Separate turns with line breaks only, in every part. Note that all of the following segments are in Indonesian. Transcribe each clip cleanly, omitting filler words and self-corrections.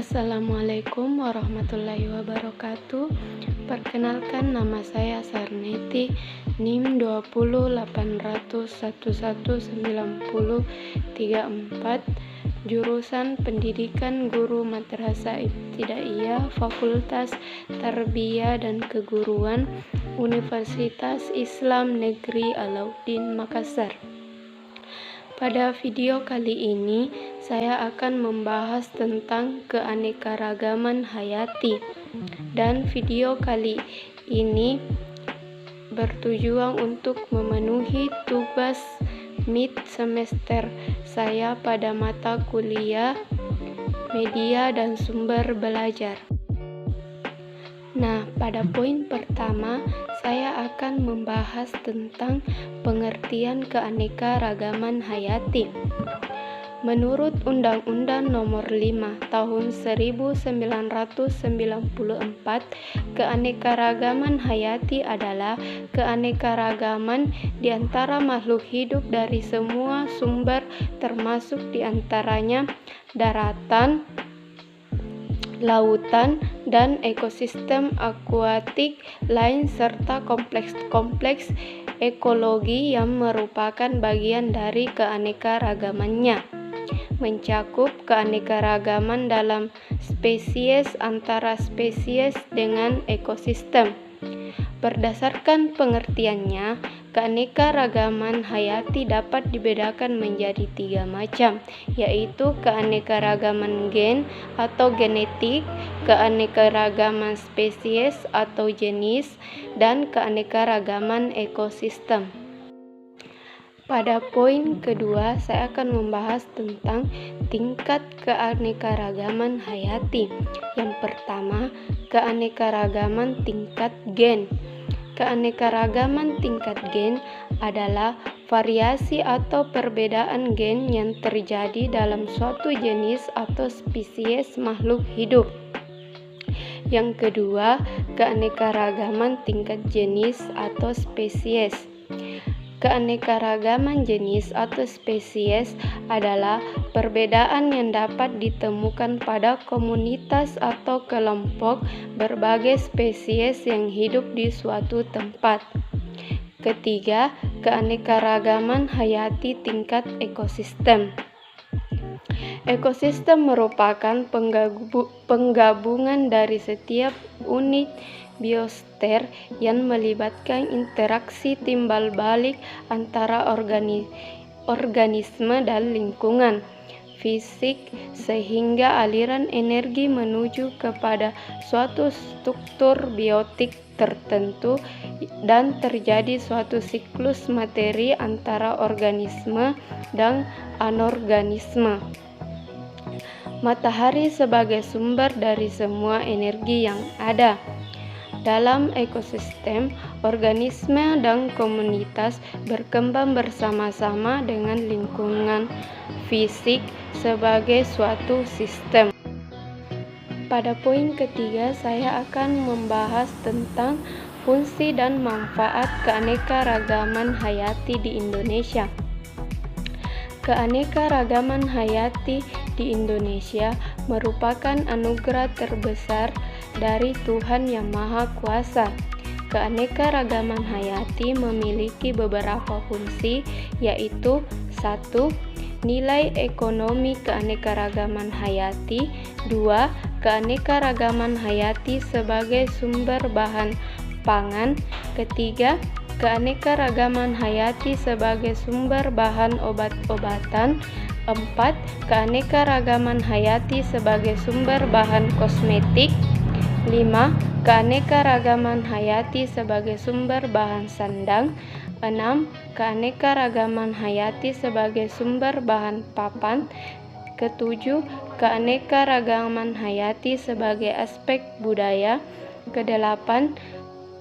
Assalamualaikum warahmatullahi wabarakatuh. Perkenalkan, nama saya Sarneti, NIM 20.811.119034, jurusan Pendidikan Guru Madrasah Ibtidaiyah, Fakultas Tarbiyah dan Keguruan, Universitas Islam Negeri Alauddin Makassar. Pada video kali ini, saya akan membahas tentang keanekaragaman hayati. Dan video kali ini bertujuan untuk memenuhi tugas mid semester saya pada mata kuliah Media dan Sumber Belajar. Nah, pada poin pertama, saya akan membahas tentang pengertian keanekaragaman hayati. Menurut Undang-Undang Nomor 5 Tahun 1994, keanekaragaman hayati adalah keanekaragaman di antara makhluk hidup dari semua sumber, termasuk di antaranya daratan, lautan, dan ekosistem akuatik lain serta kompleks-kompleks ekologi yang merupakan bagian dari keanekaragamannya. Mencakup keanekaragaman dalam spesies, antara spesies, dengan ekosistem. Berdasarkan pengertiannya, keanekaragaman hayati dapat dibedakan menjadi 3 macam, yaitu keanekaragaman gen atau genetik, keanekaragaman spesies atau jenis, dan keanekaragaman ekosistem. Pada poin kedua, saya akan membahas tentang tingkat keanekaragaman hayati. Yang pertama, keanekaragaman tingkat gen. Keanekaragaman tingkat gen adalah variasi atau perbedaan gen yang terjadi dalam suatu jenis atau spesies makhluk hidup. Yang kedua, keanekaragaman tingkat jenis atau spesies. Keanekaragaman jenis atau spesies adalah perbedaan yang dapat ditemukan pada komunitas atau kelompok berbagai spesies yang hidup di suatu tempat. Ketiga, keanekaragaman hayati tingkat ekosistem. Ekosistem merupakan penggabungan dari setiap unit biosfer yang melibatkan interaksi timbal balik antara organisme dan lingkungan fisik, sehingga aliran energi menuju kepada suatu struktur biotik tertentu dan terjadi suatu siklus materi antara organisme dan anorganisme. Matahari sebagai sumber dari semua energi yang ada. Dalam ekosistem, organisme dan komunitas berkembang bersama-sama dengan lingkungan fisik sebagai suatu sistem. Pada poin ketiga, saya akan membahas tentang fungsi dan manfaat keanekaragaman hayati di Indonesia. Keanekaragaman hayati di Indonesia merupakan anugerah terbesar dari Tuhan Yang Maha Kuasa. Keanekaragaman hayati memiliki beberapa fungsi, yaitu 1. Nilai ekonomi keanekaragaman hayati. 2. Keanekaragaman hayati sebagai sumber bahan pangan. Ketiga, keanekaragaman hayati sebagai sumber bahan obat-obatan. 4. Keanekaragaman hayati sebagai sumber bahan kosmetik. 5. Keanekaragaman hayati sebagai sumber bahan sandang. 6. Keanekaragaman hayati sebagai sumber bahan papan. Ketujuh, keanekaragaman hayati sebagai aspek budaya. Kedelapan,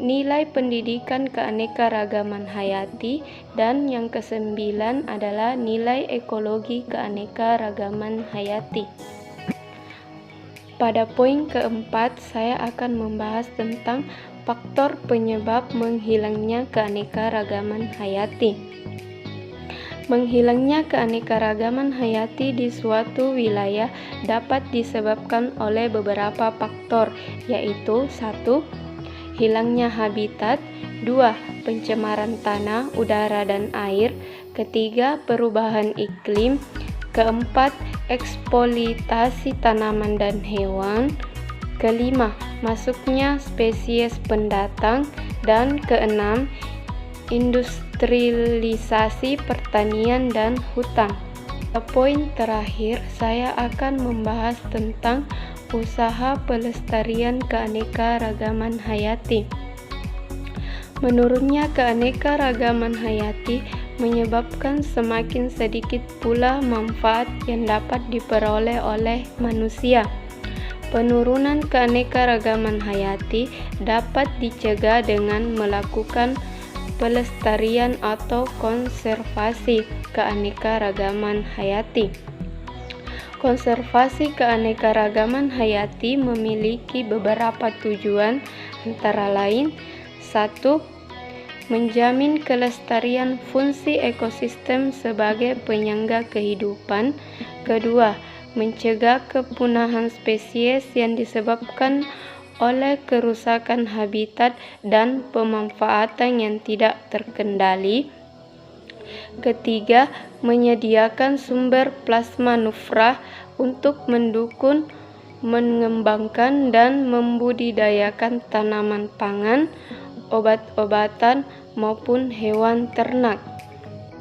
nilai pendidikan keanekaragaman hayati. Dan yang kesembilan adalah nilai ekologi keanekaragaman hayati. Pada poin keempat, saya akan membahas tentang faktor penyebab menghilangnya keanekaragaman hayati. Menghilangnya keanekaragaman hayati di suatu wilayah dapat disebabkan oleh beberapa faktor, yaitu 1. Hilangnya habitat, 2. Pencemaran tanah, udara, dan air, ketiga, perubahan iklim, keempat, eksploitasi tanaman dan hewan, kelima, masuknya spesies pendatang, dan keenam, industrialisasi pertanian dan hutan. Poin terakhir, saya akan membahas tentang usaha pelestarian keanekaragaman hayati. Menurutnya, keanekaragaman hayati menyebabkan semakin sedikit pula manfaat yang dapat diperoleh oleh manusia. Penurunan keanekaragaman hayati dapat dicegah dengan melakukan pelestarian atau konservasi keanekaragaman hayati. Konservasi keanekaragaman hayati memiliki beberapa tujuan, antara lain 1. Menjamin kelestarian fungsi ekosistem sebagai penyangga kehidupan. Kedua, mencegah kepunahan spesies yang disebabkan oleh kerusakan habitat dan pemanfaatan yang tidak terkendali. Ketiga, menyediakan sumber plasma nufrah untuk mendukung, mengembangkan, dan membudidayakan tanaman pangan, obat-obatan, maupun hewan ternak.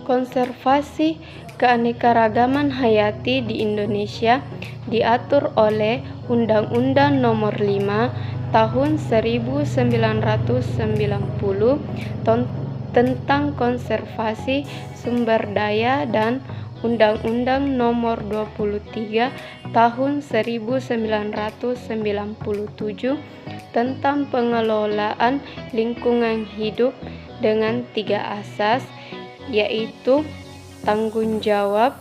Konservasi keanekaragaman hayati di Indonesia diatur oleh Undang-Undang Nomor 5 Tahun 1990 tentang konservasi sumber daya dan Undang-Undang Nomor 23 Tahun 1997 tentang pengelolaan lingkungan hidup dengan 3 asas, yaitu tanggung jawab,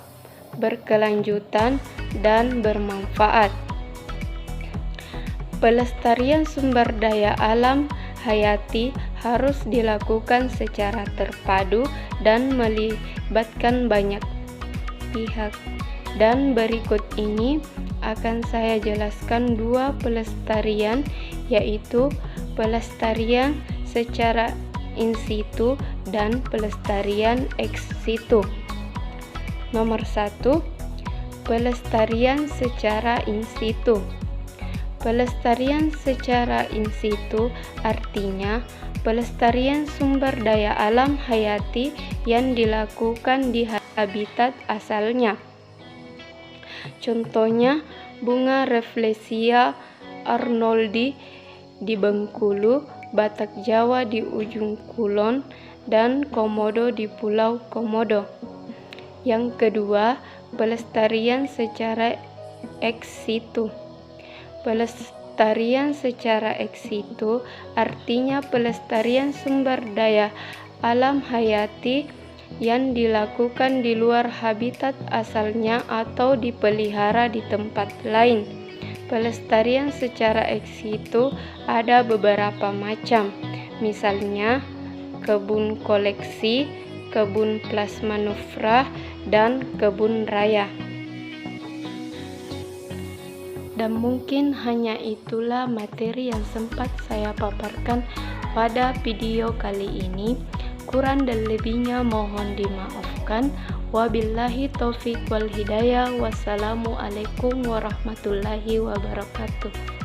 berkelanjutan, dan bermanfaat. Pelestarian sumber daya alam hayati harus dilakukan secara terpadu dan melibatkan banyak pihak. Dan berikut ini akan saya jelaskan 2 pelestarian, yaitu pelestarian secara in situ dan pelestarian ex situ. Nomor 1, pelestarian secara in situ. Pelestarian secara in situ artinya pelestarian sumber daya alam hayati yang dilakukan di habitat asalnya. Contohnya, bunga Rafflesia arnoldi di Bengkulu, Batak Jawa di ujung Kulon, dan Komodo di Pulau Komodo. Yang kedua, pelestarian secara ex situ. Pelestarian secara ex situ artinya pelestarian sumber daya alam hayati yang dilakukan di luar habitat asalnya atau dipelihara di tempat lain. Pelestarian secara ex situ ada beberapa macam, misalnya kebun koleksi, kebun plasma nufrah, dan kebun raya. Dan mungkin hanya itulah materi yang sempat saya paparkan pada video kali ini. Kurang dan lebihnya mohon dimaafkan. Wabillahi taufik wal hidayah. Wassalamualaikum warahmatullahi wabarakatuh.